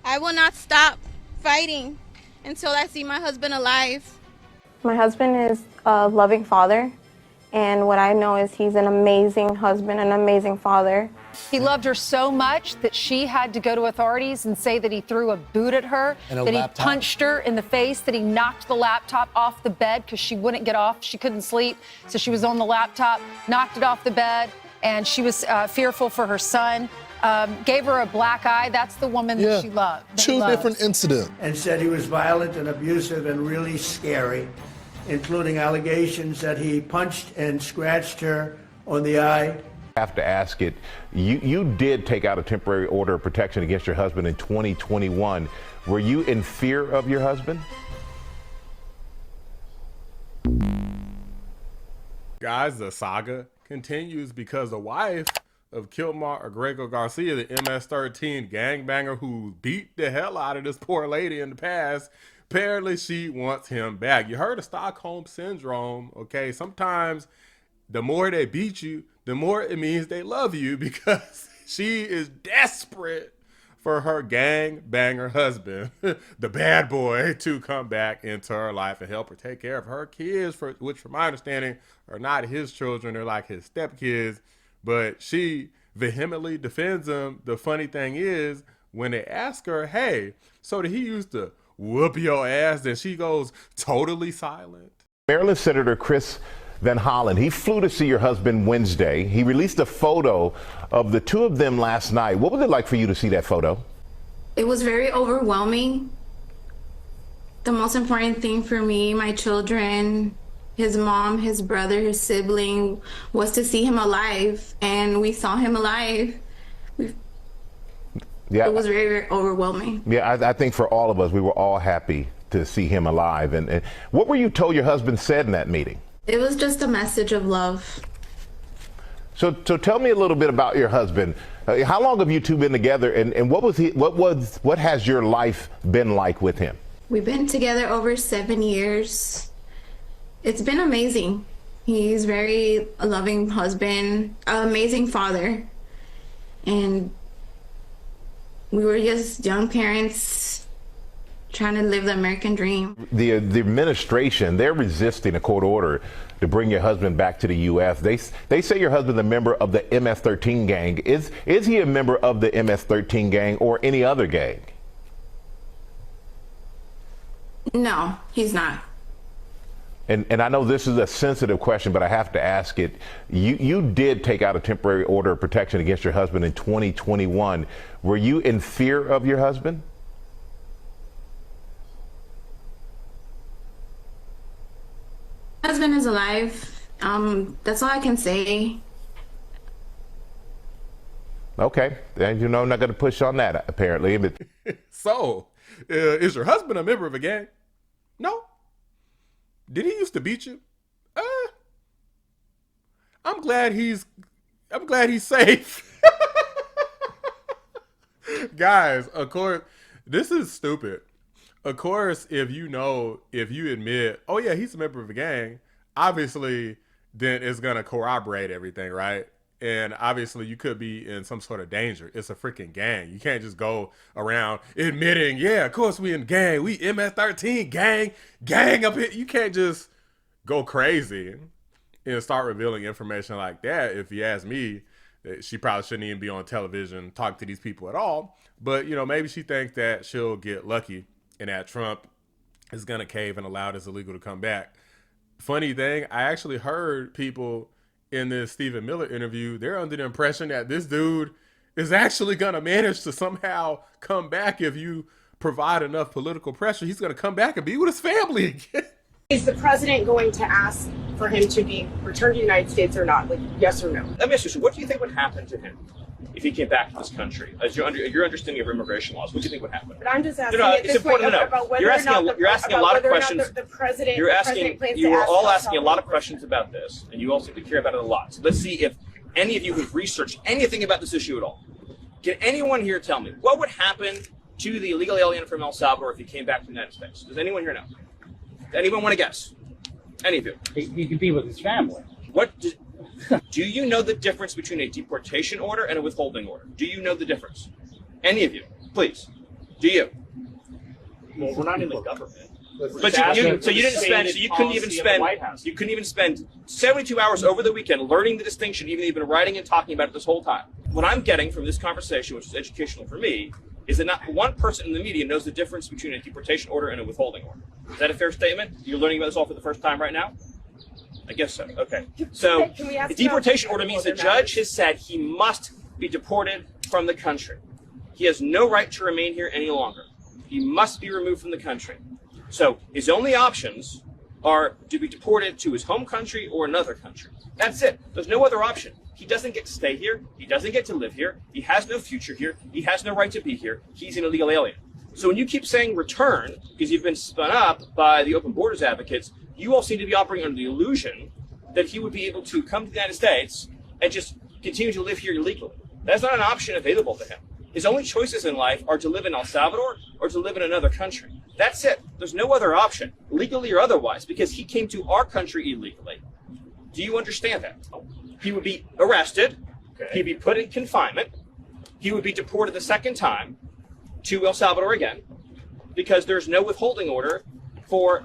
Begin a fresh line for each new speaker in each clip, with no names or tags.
I will not stop fighting until I see my husband alive.
My husband is a loving father, and what I know is he's an amazing husband, an amazing father.
He loved her so much that she had to go to authorities and say that he threw a boot at her, that he punched her in the face, that he knocked the laptop off the bed because she wouldn't get off. She couldn't sleep, so she was on the laptop, knocked it off the bed, and she was fearful for her son. Gave her a black eye. That's the woman that she loved.
Two different incidents.
And said he was violent and abusive and really scary, including allegations that he punched and scratched her on the eye.
I have to ask it. You did take out a temporary order of protection against your husband in 2021. Were you in fear of your husband?
Guys, the saga continues because the wife of Kilmar Abrego Garcia, the MS-13 gangbanger who beat the hell out of this poor lady in the past, apparently she wants him back. You heard of Stockholm Syndrome, okay? Sometimes the more they beat you, the more it means they love you, because she is desperate for her gangbanger husband, the bad boy, to come back into her life and help her take care of her kids, which from my understanding are not his children, they're like his stepkids. But she vehemently defends him. The funny thing is, when they ask her, hey, so did he used to whoop your ass? Then she goes totally silent.
Maryland Senator Chris Van Hollen, he flew to see your husband Wednesday. He released a photo of the two of them last night. What was it like for you to see that photo?
It was very overwhelming. The most important thing for me, my children, his mom, his brother, his sibling, was to see him alive, and we saw him alive. It was very, very overwhelming.
Yeah, I think for all of us, we were all happy to see him alive. And what were you told your husband said in that meeting?
It was just a message of love.
So tell me a little bit about your husband. How long have you two been together, and what has your life been like with him?
We've been together over 7 years. It's been amazing. He's very a loving husband, an amazing father. And we were just young parents trying to live the American dream.
The administration, they're resisting a court order to bring your husband back to the U.S. They say your husband's a member of the MS-13 gang. Is he a member of the MS-13 gang or any other gang?
No, he's not.
And I know this is a sensitive question, but I have to ask it. You did take out a temporary order of protection against your husband in 2021. Were you in fear of your husband?
My husband is alive. That's all I can say.
Okay, and you know, I'm not going to push on that apparently. But
So, is your husband a member of a gang? No. Did he used to beat you? I'm glad he's safe. Guys, of course, this is stupid. Of course, if you admit, oh yeah, he's a member of a gang, obviously then it's gonna corroborate everything, right? And obviously you could be in some sort of danger. It's a freaking gang. You can't just go around admitting, yeah, of course we in gang. We MS-13 gang up here. You can't just go crazy and start revealing information like that. If you ask me, she probably shouldn't even be on television talking to these people at all. But, you know, maybe she thinks that she'll get lucky and that Trump is going to cave and allow this illegal to come back. Funny thing, I actually heard people in this Stephen Miller interview, they're under the impression that this dude is actually going to manage to somehow come back if you provide enough political pressure. He's going to come back and be with his family again.
Is the president going to ask for him to be returned to the United States or not? Like, yes or no?
Let me ask you, what do you think would happen to him if he came back to this country? As your understanding of immigration laws, what do you think would happen?
But I'm just asking at this point about whether or not
you're asking a lot of questions.
The president,
you were all asking a lot of questions about this, and you also care about it a lot. So let's see if any of you have researched anything about this issue at all. Can anyone here tell me what would happen to the illegal alien from El Salvador if he came back to the United States? Does anyone here know? Does anyone want to guess? Any of you?
He could be with his family.
Do you know the difference between a deportation order and a withholding order? Do you know the difference? Any of you, please. Do you?
Well, we're not in the government.
But you couldn't even spend 72 hours over the weekend learning the distinction, even though you've been writing and talking about it this whole time. What I'm getting from this conversation, which is educational for me, is that not one person in the media knows the difference between a deportation order and a withholding order. Is that a fair statement? You're learning about this all for the first time right now? I guess so. Okay. So the deportation order means the judge has said he must be deported from the country. He has no right to remain here any longer. He must be removed from the country. So his only options are to be deported to his home country or another country. That's it. There's no other option. He doesn't get to stay here. He doesn't get to live here. He has no future here. He has no right to be here. He's an illegal alien. So when you keep saying return, because you've been spun up by the open borders advocates, you all seem to be operating under the illusion that he would be able to come to the United States and just continue to live here illegally. That's not an option available to him. His only choices in life are to live in El Salvador or to live in another country. That's it. There's no other option, legally or otherwise, because he came to our country illegally. Do you understand that? He would be arrested. Okay. He'd be put in confinement. He would be deported the second time to El Salvador again, because there's no withholding order for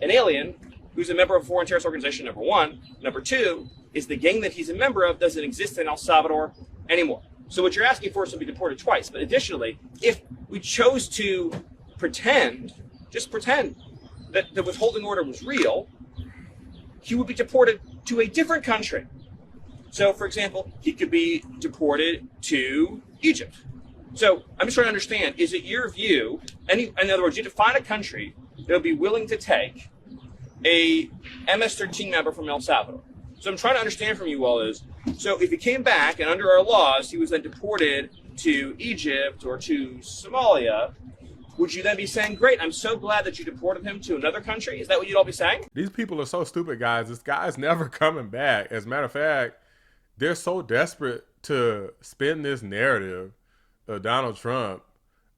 an alien who's a member of a foreign terrorist organization, number one. Number two is the gang that he's a member of doesn't exist in El Salvador anymore. So what you're asking for is to be deported twice. But additionally, if we chose to just pretend that the withholding order was real, he would be deported to a different country. So, for example, he could be deported to Egypt. So I'm just trying to understand, is it your view, in other words, you define a country that would be willing to take a MS-13 member from El Salvador. So I'm trying to understand from you all is, so if he came back and under our laws, he was then deported to Egypt or to Somalia, would you then be saying, great, I'm so glad that you deported him to another country? Is that what you'd all be saying?
These people are so stupid, guys. This guy's never coming back. As a matter of fact, they're so desperate to spin this narrative of Donald Trump.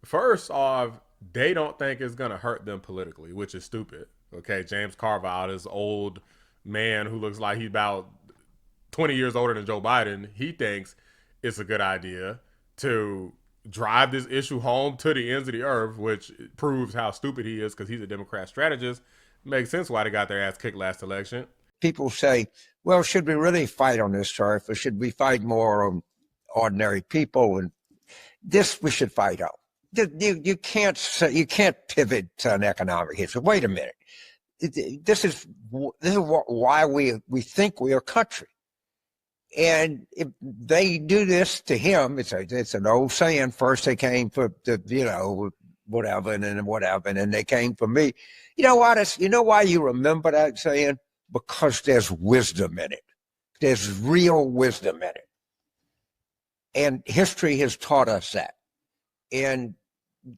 First off, they don't think it's going to hurt them politically, which is stupid. Okay, James Carville, this old man who looks like he's about 20 years older than Joe Biden, he thinks it's a good idea to drive this issue home to the ends of the earth, which proves how stupid he is because he's a Democrat strategist. Makes sense why they got their ass kicked last election.
People say, well, should we really fight on this turf, or should we fight more on ordinary people? And this we should fight on. You can't pivot to an economic issue. Wait a minute. This is why we think we're a country. And if they do this to him, it's an old saying, first they came for the, whatever, and then whatever, and then they came for me. You know what? You know why you remember that saying? Because there's wisdom in it. There's real wisdom in it. And history has taught us that. And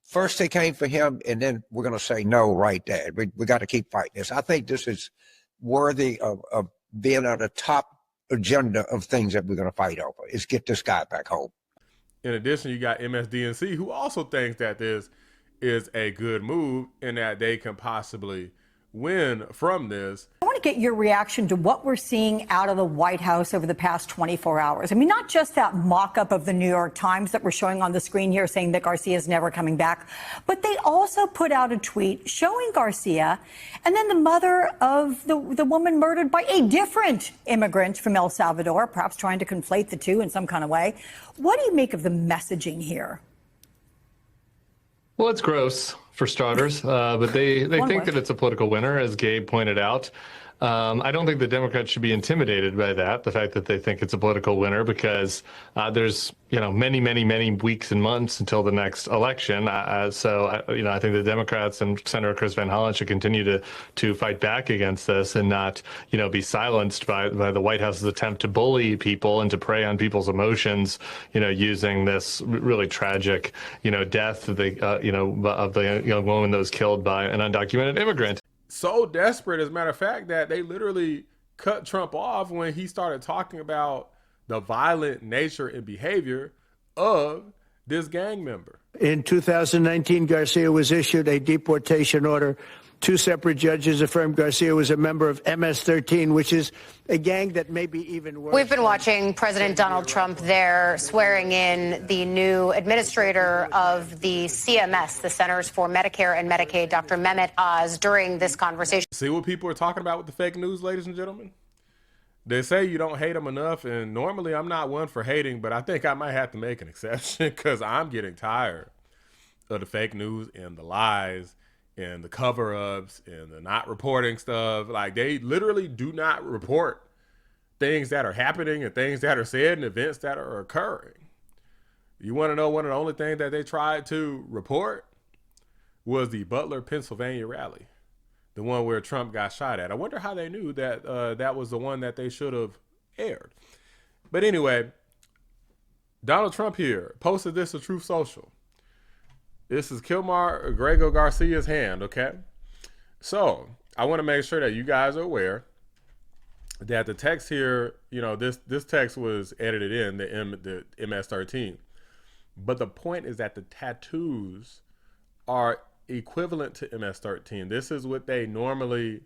first they came for him, and then we're going to say no right there. We got to keep fighting this. I think this is worthy of being on the top agenda of things that we're going to fight over, is get this guy back home.
In addition, you got MSDNC, who also thinks that this is a good move and that they can possibly win from this.
I want to get your reaction to what we're seeing out of the White House over the past 24 hours. I mean, not just that mock-up of the New York Times that we're showing on the screen here saying that Garcia is never coming back, but they also put out a tweet showing Garcia and then the mother of the woman murdered by a different immigrant from El Salvador, perhaps trying to conflate the two in some kind of way. What do you make of the messaging here?
Well, it's gross, for starters, but they think that it's a political winner, as Gabe pointed out. I don't think the Democrats should be intimidated by that, the fact that they think it's a political winner, because there's many weeks and months until the next election. So I think the Democrats and Senator Chris Van Hollen should continue to fight back against this and not be silenced by the White House's attempt to bully people and to prey on people's emotions, using this really tragic death of the young woman that was killed by an undocumented immigrant.
So desperate, as a matter of fact, that they literally cut Trump off when he started talking about the violent nature and behavior of this gang member.
In 2019, Garcia was issued a deportation order Two separate judges affirmed Garcia was a member of MS-13, which is a gang that may be even worse.
We've been watching President Donald Trump there swearing in the new administrator of the CMS, the Centers for Medicare and Medicaid, Dr. Mehmet Oz, during this conversation.
See what people are talking about with the fake news, ladies and gentlemen? They say you don't hate them enough, and normally I'm not one for hating, but I think I might have to make an exception because I'm getting tired of the fake news and the lies and the cover-ups and the not reporting stuff. Like, they literally do not report things that are happening and things that are said and events that are occurring. You want to know one of the only things that they tried to report was the Butler, Pennsylvania rally, the one where Trump got shot at. I wonder how they knew that that was the one that they should have aired. But anyway, Donald Trump here posted this to Truth Social. This is Kilmar Abrego Garcia's hand, okay? So I want to make sure that you guys are aware that the text here, you know, this text was edited in the MS-13. But the point is that the tattoos are equivalent to MS-13. This is what they normally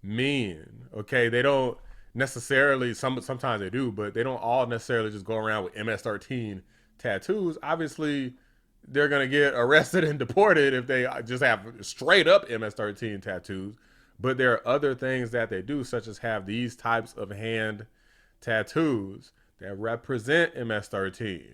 mean, okay? They don't necessarily, sometimes they do, but they don't all necessarily just go around with MS-13 tattoos. Obviously, they're going to get arrested and deported if they just have straight up MS-13 tattoos. But there are other things that they do, such as have these types of hand tattoos that represent MS-13.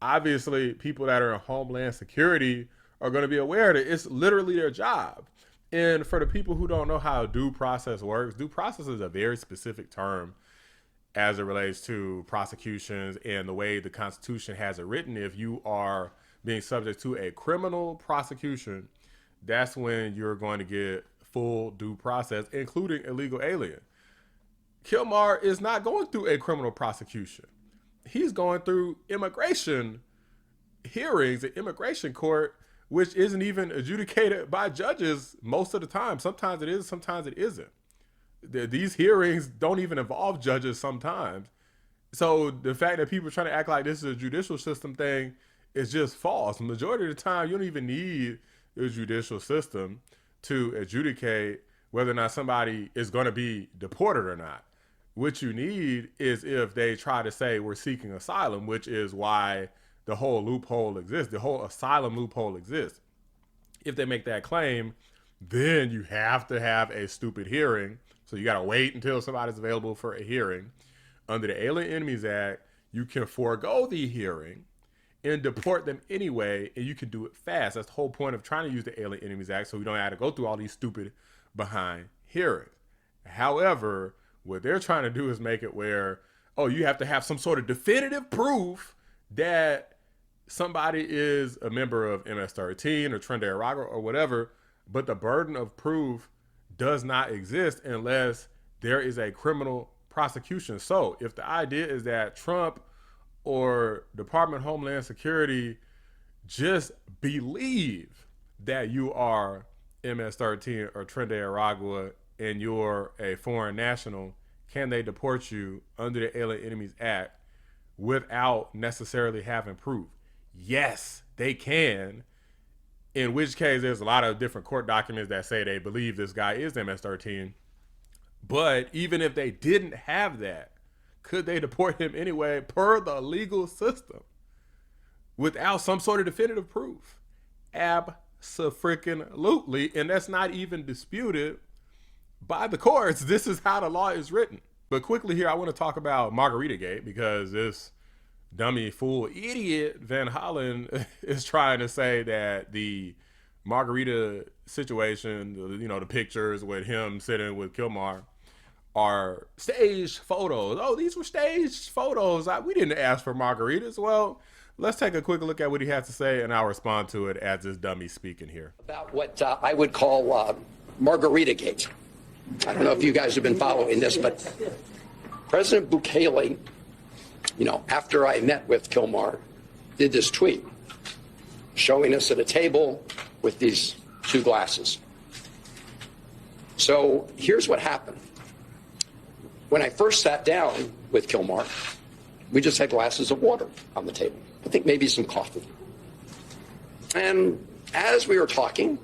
Obviously, people that are in Homeland Security are going to be aware that it's literally their job. And for the people who don't know how due process works, due process is a very specific term as it relates to prosecutions and the way the Constitution has it written. If you are being subject to a criminal prosecution, that's when you're going to get full due process, including illegal alien. Kilmar is not going through a criminal prosecution. He's going through immigration hearings, an immigration court, which isn't even adjudicated by judges most of the time. Sometimes it is, sometimes it isn't. These hearings don't even involve judges sometimes. So the fact that people are trying to act like this is a judicial system thing is just false. The majority of the time, you don't even need a judicial system to adjudicate whether or not somebody is going to be deported or not. What you need is if they try to say we're seeking asylum, which is why the whole loophole exists. The whole asylum loophole exists. If they make that claim, then you have to have a stupid hearing. So you got to wait until somebody's available for a hearing. Under the Alien Enemies Act, you can forego the hearing and deport them anyway, and you can do it fast. That's the whole point of trying to use the Alien Enemies Act, so we don't have to go through all these stupid behind hearings. However, what they're trying to do is make it where, oh, you have to have some sort of definitive proof that somebody is a member of MS-13 or Trinidad Abrego or whatever, but the burden of proof does not exist unless there is a criminal prosecution. So if the idea is that Trump or Department of Homeland Security just believe that you are MS-13 or Trinidad Abrego and you're a foreign national, can they deport you under the Alien Enemies Act without necessarily having proof? Yes, they can. In which case, there's a lot of different court documents that say they believe this guy is MS-13. But even if they didn't have that, could they deport him anyway per the legal system without some sort of definitive proof? Abso-freaking-lutely. And that's not even disputed by the courts. This is how the law is written. But quickly here, I want to talk about Margarita Gate, because this dummy fool idiot Van Hollen is trying to say that the Margarita situation, you know, the pictures with him sitting with Kilmar, are staged photos. Oh, these were staged photos. We didn't ask for margaritas. Well, let's take a quick look at what he has to say, and I'll respond to it as this dummy speaking here.
About what I would call Margarita Gate. I don't know if you guys have been following this, but President Bukele, you know, after I met with Kilmar, did this tweet showing us at a table with these two glasses. So here's what happened. When I first sat down with Kilmar, we just had glasses of water on the table. I think maybe some coffee. And as we were talking,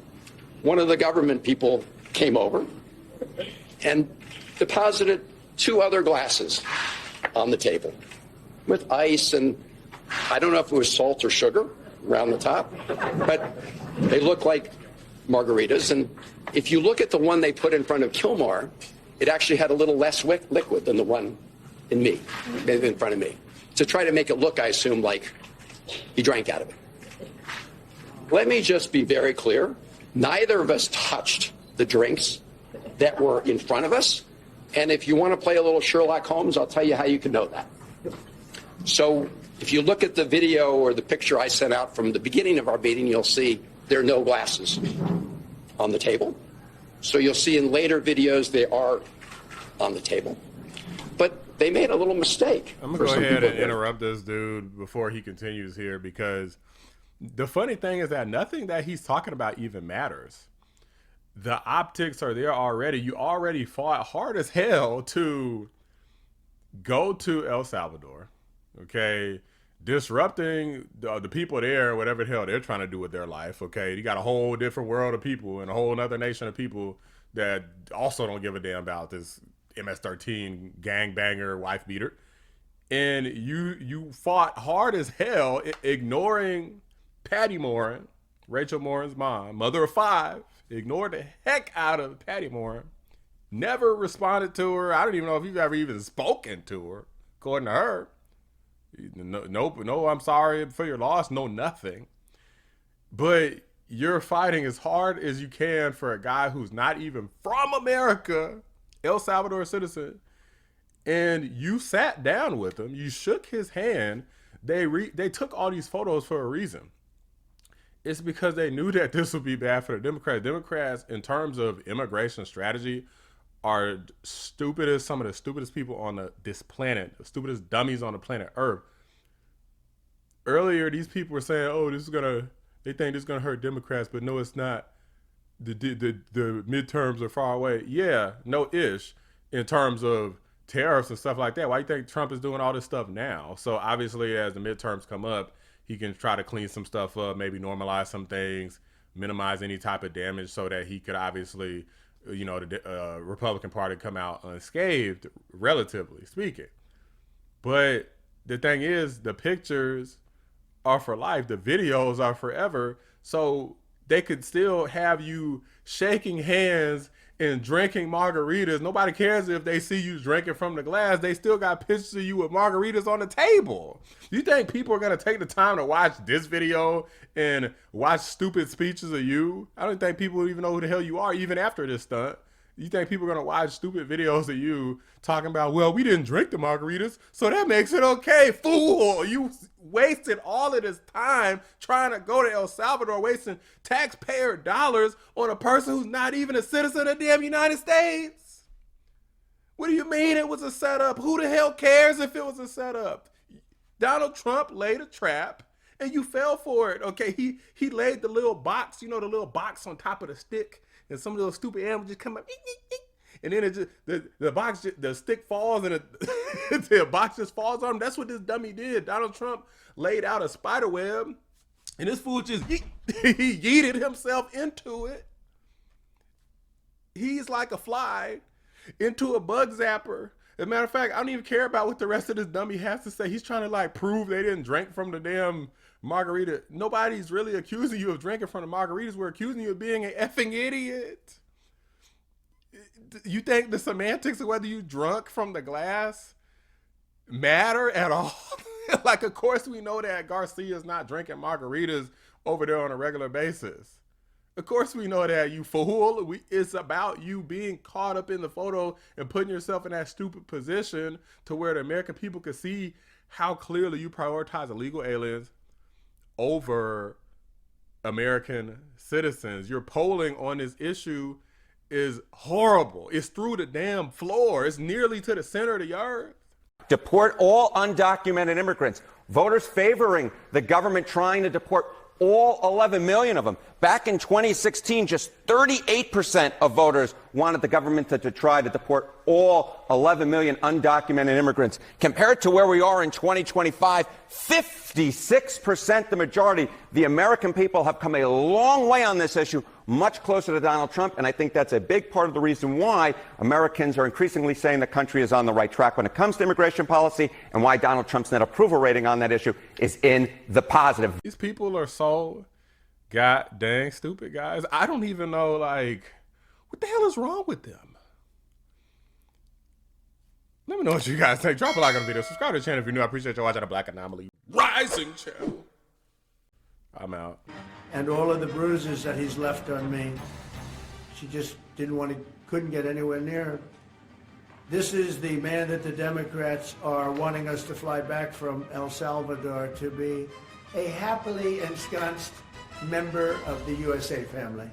one of the government people came over and deposited 2 other glasses on the table with ice, and I don't know if it was salt or sugar around the top, but they look like margaritas. And if you look at the one they put in front of Kilmar, it actually had a little less liquid than the one in front of me, to try to make it look, I assume, like he drank out of it. Let me just be very clear. Neither of us touched the drinks that were in front of us. And if you want to play a little Sherlock Holmes, I'll tell you how you can know that. So if you look at the video or the picture I sent out from the beginning of our meeting, you'll see there are no glasses on the table. So you'll see in later videos they are on the table. But they made a little mistake.
I'm going to go ahead and interrupt this dude before he continues here, because the funny thing is that nothing that he's talking about even matters. The optics are there already. You already fought hard as hell to go to El Salvador, okay? Disrupting the people there, whatever the hell they're trying to do with their life, okay? You got a whole different world of people and a whole other nation of people that also don't give a damn about this MS-13 gangbanger wife beater. And you fought hard as hell, ignoring Patty Morin, Rachel Morin's mom, mother of 5, ignored the heck out of Patty Morin, never responded to her. I don't even know if you've ever even spoken to her, according to her. No, I'm sorry for your loss, no nothing. But you're fighting as hard as you can for a guy who's not even from America, El Salvador citizen, and you sat down with him, you shook his hand. They took all these photos for a reason. It's because they knew that this would be bad for the Democrats. Democrats, in terms of immigration strategy, are some of the stupidest people on this planet, the stupidest dummies on the planet Earth. Earlier, these people were saying, "Oh, they think this is gonna hurt Democrats," but no, it's not. The midterms are far away. Yeah, no ish, in terms of tariffs and stuff like that. Why do you think Trump is doing all this stuff now? So obviously, as the midterms come up, he can try to clean some stuff up, maybe normalize some things, minimize any type of damage, so that he could obviously, the Republican Party come out unscathed, relatively speaking. But the thing is, the pictures are for life. The videos are forever. So they could still have you shaking hands and drinking margaritas. Nobody cares if they see you drinking from the glass. They still got pictures of you with margaritas on the table. You think people are going to take the time to watch this video and watch stupid speeches of you? I don't think people even know who the hell you are, even after this stunt. You think people are going to watch stupid videos of you talking about, well, we didn't drink the margaritas, so that makes it okay. Fool! You wasted all of this time trying to go to El Salvador, wasting taxpayer dollars on a person who's not even a citizen of the damn United States. What do you mean it was a setup? Who the hell cares if it was a setup? Donald Trump laid a trap, and you fell for it. Okay, he laid the little box, the little box on top of the stick, and some of those stupid animals just come up, and then it just the stick falls, and the box just falls on him. That's what this dummy did. Donald Trump laid out a spider web, and this fool just he yeeted himself into it. He's like a fly into a bug zapper. As a matter of fact, I don't even care about what the rest of this dummy has to say. He's trying to prove they didn't drink from the damn margarita. Nobody's really accusing you of drinking from the margaritas. We're accusing you of being an effing idiot. You think the semantics of whether you drunk from the glass matter at all? Of course we know that Garcia is not drinking margaritas over there on a regular basis. Of course we know that, you fool. It's about you being caught up in the photo and putting yourself in that stupid position to where the American people could see how clearly you prioritize illegal aliens over American citizens. Your polling on this issue is horrible. It's through the damn floor. It's nearly to the center of the earth.
Deport all undocumented immigrants. Voters favoring the government trying to deport all 11 million of them. Back in 2016, just 38% of voters wanted the government to try to deport all 11 million undocumented immigrants. Compared to where we are in 2025, 56%, the majority. The American people have come a long way on this issue, much closer to Donald Trump, and I think that's a big part of the reason why Americans are increasingly saying the country is on the right track when it comes to immigration policy, and why Donald Trump's net approval rating on that issue is in the positive.
These people are so god dang stupid, guys. I don't even know, like, what the hell is wrong with them? Let me know what you guys think. Drop a like on the video. Subscribe to the channel if you're new. I appreciate you watching the Black Anomaly Rising channel. I'm out.
And all of the bruises that he's left on me, she just couldn't get anywhere near him. This is the man that the Democrats are wanting us to fly back from El Salvador to be a happily ensconced member of the USA family.